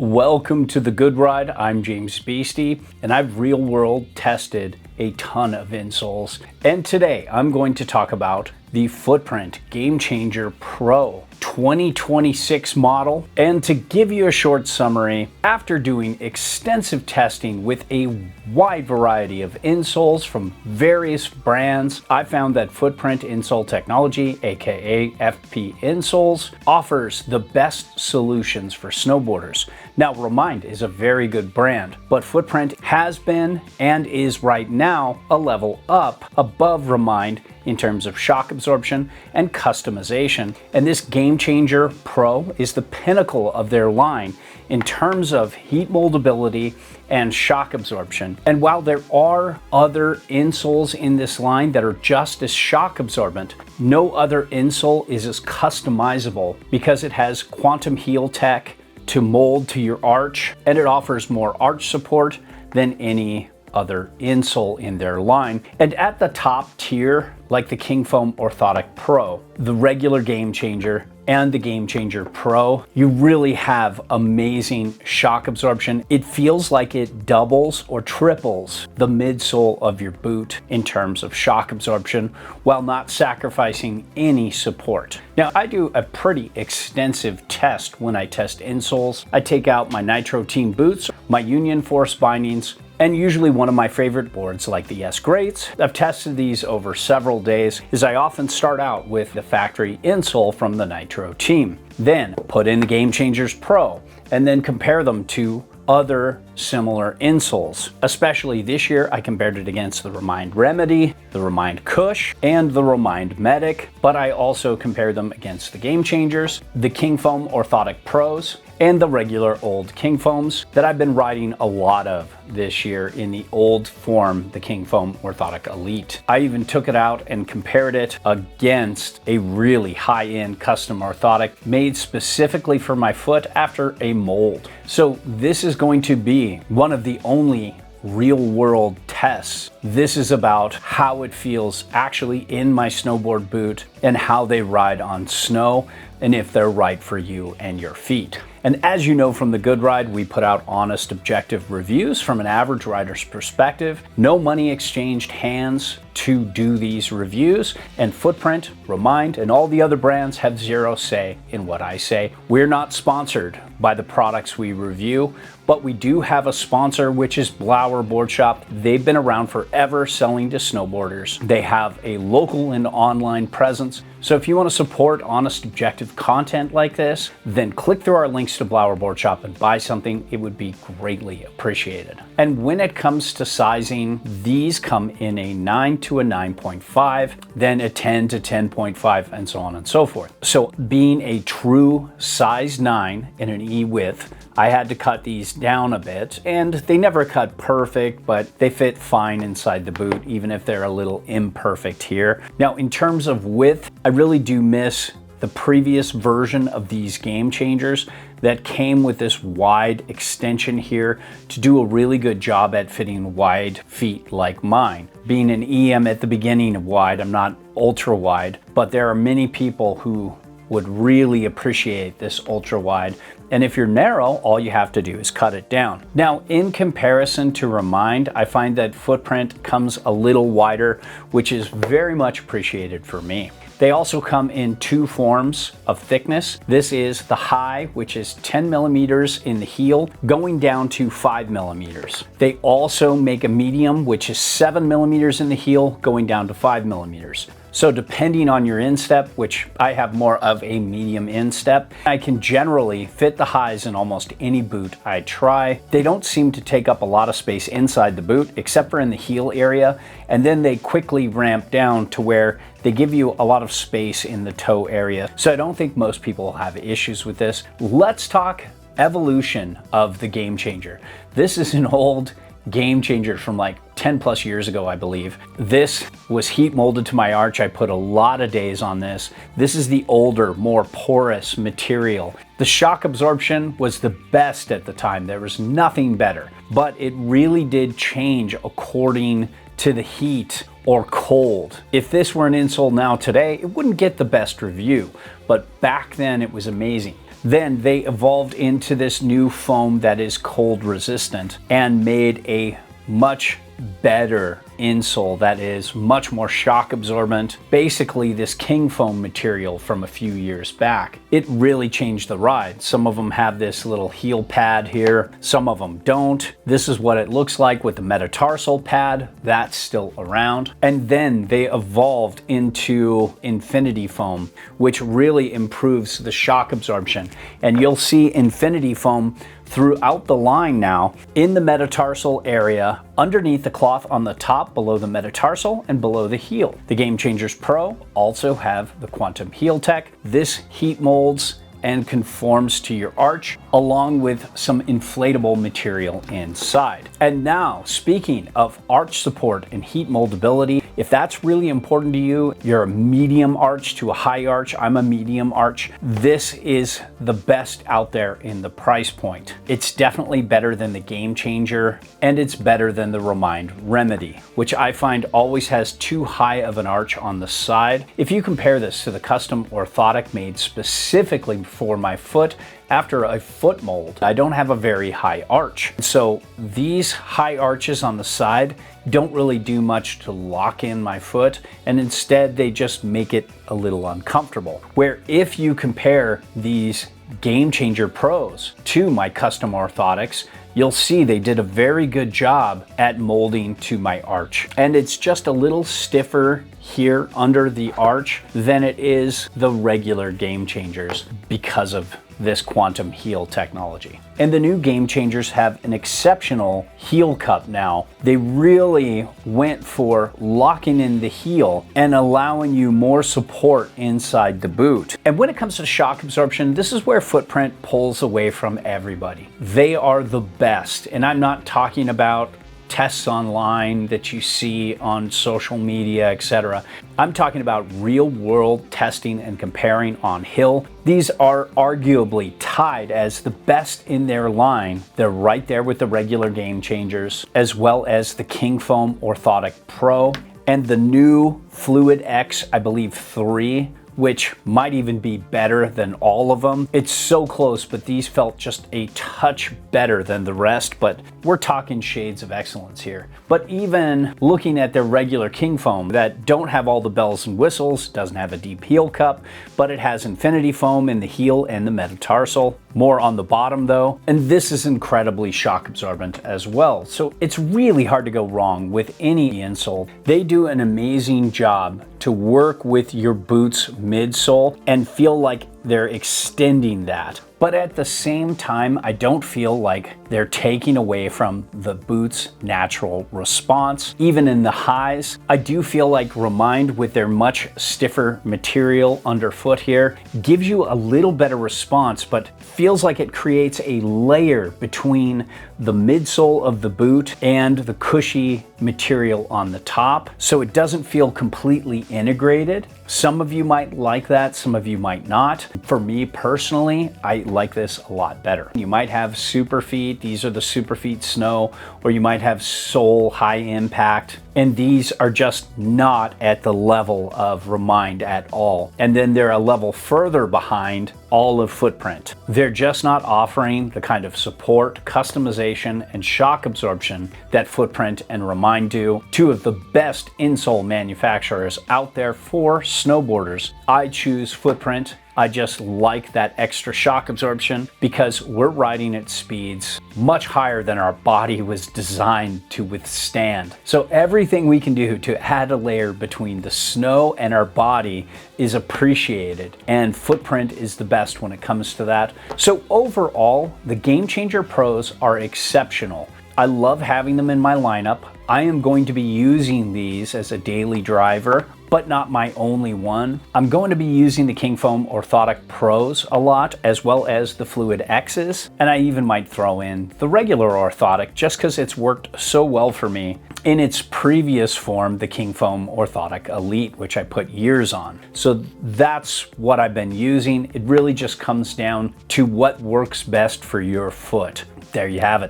Welcome to The Good Ride. I'm James Beastie, and I've real-world tested a ton of insoles. And today I'm going to talk about the Footprint Gamechanger Pro 2026 model. And to give you a short summary, after doing extensive testing with a wide variety of insoles from various brands, I found that Footprint Insole Technology, aka FP Insoles, offers the best solutions for snowboarders. Now, Remind is a very good brand, but Footprint has been and is right now a level up above Remind in terms of shock absorption and customization. And this Gamechanger Pro is the pinnacle of their line in terms of heat moldability and shock absorption. And while there are other insoles in this line that are just as shock absorbent, no other insole is as customizable because it has quantum heel tech to mold to your arch, and it offers more arch support than any other insole in their line. And at the top tier, like the King Foam Orthotic Pro, the regular Gamechanger, and the Gamechanger Pro, you really have amazing shock absorption. It feels like it doubles or triples the midsole of your boot in terms of shock absorption while not sacrificing any support. Now, I do a pretty extensive test when I test insoles. I take out my Nitro Team boots, my Union Force bindings, and usually one of my favorite boards like the S-Greats. I've tested these over several days, as I often start out with the factory insole from the Nitro Team. Then put in the Gamechangers Pro, and then compare them to other similar insoles. Especially this year, I compared it against the Remind Remedy, the Remind Cush, and the Remind Medic, but I also compared them against the Gamechangers, the King Foam Orthotic Pros, and the regular old King Foams that I've been riding a lot of this year in the old form, the King Foam Orthotic Elite. I even took it out and compared it against a really high-end custom orthotic made specifically for my foot after a mold. So this is going to be one of the only real-world tests. This is about how it feels actually in my snowboard boot and how they ride on snow and if they're right for you and your feet. And as you know from The Good Ride, we put out honest, objective reviews from an average rider's perspective. No money exchanged hands to do these reviews, and Footprint, Remind, and all the other brands have zero say in what I say. We're not sponsored by the products we review, but we do have a sponsor, which is Blower Board Shop. They've been around forever selling to snowboarders. They have a local and online presence. So if you want to support honest, objective content like this, then click through our links to Blower Board Shop and buy something. It would be greatly appreciated. And when it comes to sizing, these come in a 9 to a 9.5, then a 10 to 10.5, and so on and so forth. So being a true size 9 in an E width, I had to cut these down a bit, and they never cut perfect, but they fit fine inside the boot, even if they're a little imperfect here. Now, in terms of width, I really do miss the previous version of these Gamechangers that came with this wide extension here to do a really good job at fitting wide feet like mine. Being an EM at the beginning of wide, I'm not ultra wide, but there are many people who would really appreciate this ultra wide. And if you're narrow, all you have to do is cut it down. Now, in comparison to Remind, I find that Footprint comes a little wider, which is very much appreciated for me. They also come in two forms of thickness. This is the high, which is 10 millimeters in the heel, going down to 5 millimeters. They also make a medium, which is 7 millimeters in the heel, going down to 5 millimeters. So depending on your instep, which I have more of a medium instep, I can generally fit the highs in almost any boot I try. They don't seem to take up a lot of space inside the boot, except for in the heel area, and then they quickly ramp down to where they give you a lot of space in the toe area. So I don't think most people have issues with this. Let's talk evolution of the Gamechanger. This is an old Gamechanger from like 10 plus years ago, I believe. This was heat molded to my arch. I put a lot of days on this. This is the older, more porous material. The shock absorption was the best at the time. There was nothing better, but it really did change according to the heat or cold. If this were an insole now today, it wouldn't get the best review, but back then it was amazing. Then they evolved into this new foam that is cold resistant and made a much better insole that is much more shock absorbent. Basically this king foam material from a few years back. It really changed the ride. Some of them have this little heel pad here, some of them don't. This is what it looks like with the metatarsal pad. That's still around. And then they evolved into infinity foam, which really improves the shock absorption. And you'll see infinity foam throughout the line now in the metatarsal area, underneath the cloth on the top, below the metatarsal and below the heel. The Gamechangers Pro also have the quantum heel tech. This heat molds and conforms to your arch, along with some inflatable material inside. And now, speaking of arch support and heat moldability, if that's really important to you, you're a medium arch to a high arch, I'm a medium arch, this is the best out there in the price point. It's definitely better than the Gamechanger, and it's better than the Remind Remedy, which I find always has too high of an arch on the side. If you compare this to the custom orthotic made specifically for my foot, after a foot mold, I don't have a very high arch. So these high arches on the side don't really do much to lock in my foot, and instead they just make it a little uncomfortable. Where if you compare these Gamechanger Pros to my custom orthotics, you'll see they did a very good job at molding to my arch. And it's just a little stiffer here under the arch than it is the regular Gamechangers because of this quantum heel technology. And the new Gamechangers have an exceptional heel cup now. They really went for locking in the heel and allowing you more support inside the boot. And when it comes to shock absorption, this is where Footprint pulls away from everybody. They are the best, and I'm not talking about tests online that you see on social media, etc. I'm talking about real world testing and comparing on hill. These are arguably tied as the best in their line. They're right there with the regular Gamechangers, as well as the King Foam Orthotic Pro and the new Fluid X, I believe 3, which might even be better than all of them. It's so close, but these felt just a touch better than the rest, but we're talking shades of excellence here. But even looking at their regular King Foam that don't have all the bells and whistles, doesn't have a deep heel cup, but it has infinity foam in the heel and the metatarsal, more on the bottom though. And this is incredibly shock absorbent as well. So it's really hard to go wrong with any insole. They do an amazing job to work with your boot's midsole and feel like they're extending that. But at the same time, I don't feel like they're taking away from the boot's natural response. Even in the highs, I do feel like Remind, with their much stiffer material underfoot here, gives you a little better response, but feels like it creates a layer between the midsole of the boot and the cushy material on the top. So it doesn't feel completely integrated. Some of you might like that, some of you might not. For me personally, I like this a lot better. You might have Superfeet, these are the Superfeet Snow, or you might have Sole High Impact, and these are just not at the level of Remind at all. And then they're a level further behind all of Footprint. They're just not offering the kind of support, customization, and shock absorption that Footprint and Remind do. Two of the best insole manufacturers out there for snowboarders. I choose Footprint. I just like that extra shock absorption because we're riding at speeds much higher than our body was designed to withstand. So everything we can do to add a layer between the snow and our body is appreciated, and Footprint is the best when it comes to that. So overall, the Gamechanger Pros are exceptional. I love having them in my lineup. I am going to be using these as a daily driver, but not my only one. I'm going to be using the King Foam Orthotic Pros a lot, as well as the Fluid X's, and I even might throw in the regular orthotic just because it's worked so well for me in its previous form, the King Foam Orthotic Elite, which I put years on. So that's what I've been using. It really just comes down to what works best for your foot. There you have it.